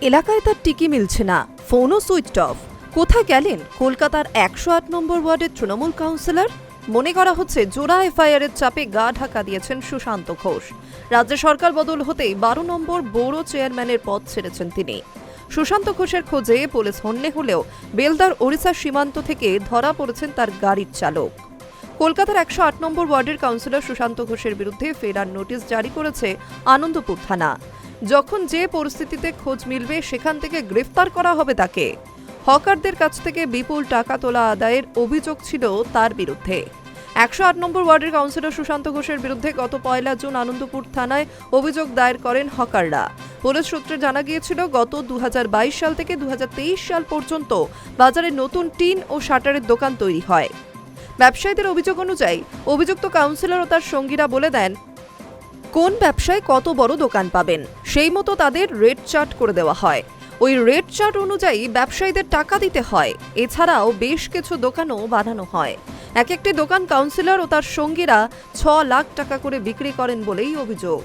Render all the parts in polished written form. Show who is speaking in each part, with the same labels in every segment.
Speaker 1: এলাকায় তার টিকি মিলছে না, ফোনও সুইচ অফ। কোথায় গেলেন কলকাতার 108 নম্বর ওয়ার্ডের তৃণমূল কাউন্সিলর? মনে করা হচ্ছে জোড়া এফআইআরের চাপে গা ঢাকা দিয়েছেন সুশান্ত ঘোষ। রাজ্য সরকার বদল হতেই 12 নম্বর বড় চেয়ারম্যানের পদ ছেড়েছেন তিনি। সুশান্ত ঘোষের খোঁজে পুলিশ হন্যে হলেও বেলদার ওড়িশা সীমান্ত থেকে ধরা পড়েছেন তার গাড়ির চালক। কলকাতার 108 নম্বর ওয়ার্ডের কাউন্সিলর সুশান্ত ঘোষের বিরুদ্ধে ফেরার নোটিশ জারি করেছে আনন্দপুর থানা। যখন যে পরিস্থিতিতে খোঁজ মিলবে সেখান থেকে গ্রেফতার করা হবে তাকে। হকারদের কাছ থেকে বিপুল টাকা তোলা আদায়ের অভিযোগ ছিল তার বিরুদ্ধে। 108 নম্বর ওয়ার্ডের কাউন্সিলর সুশান্ত ঘোষের বিরুদ্ধে গত 1 জুন আনন্দপুর থানায় অভিযোগ দায়ের করেন হকাররা। পুলিশ সূত্রে জানা গিয়েছিল, গত 2022 সাল থেকে 2023 সাল পর্যন্ত বাজারে নতুন টিন ও শাটারের দোকান তৈরি হয়। ব্যবসায়ীদের অভিযোগ অনুযায়ী অভিযুক্ত কাউন্সিলর ও তার সঙ্গীরা বলে দেন কোন ব্যবসায় কত বড় দোকান পাবেন, সেই মতো তাদের রেট চার্ট করে দেওয়া হয়। ওই রেট চার্ট অনুযায়ী ব্যবসায়ীদের টাকা দিতে হয়। এছাড়াও বেশ কিছু দোকানও বানানো হয়। এক একটি দোকান কাউন্সিলর ও তার সঙ্গীরা 6 লাখ টাকা করে বিক্রি করেন বলেই অভিযোগ।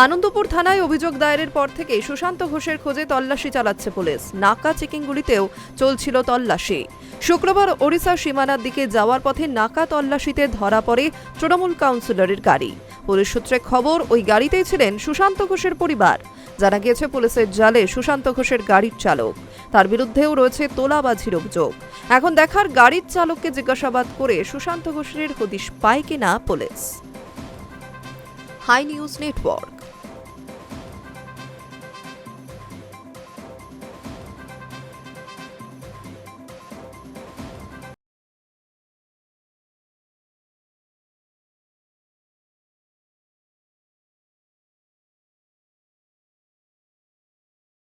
Speaker 1: আনন্দপুর থানায় অভিযোগ দায়েরের পর থেকে সুশান্ত ঘোষের খোঁজে তল্লাশি চালাচ্ছে পুলিশ। নাকা চেকিংগুলিতেও চলছিল তল্লাশি। শুক্রবার ওড়িশা সীমানার দিকে যাওয়ার পথে নাকা তল্লাশিতে ধরা পড়ে তৃণমূল কাউন্সিলরের গাড়ি। পুলিশ সূত্রে খবর, ওই গাড়িতেই ছিলেন সুশান্ত ঘোষের পরিবার। জানা গিয়েছে, পুলিশের জালে সুশান্ত ঘোষের গাড়ির চালক। তার বিরুদ্ধেও রয়েছে তোলাবাজির অভিযোগ। এখন দেখার গাড়ির চালককে জিজ্ঞাসাবাদ করে সুশান্ত ঘোষের হদিশ পায় কিনা পুলিশ। High news network.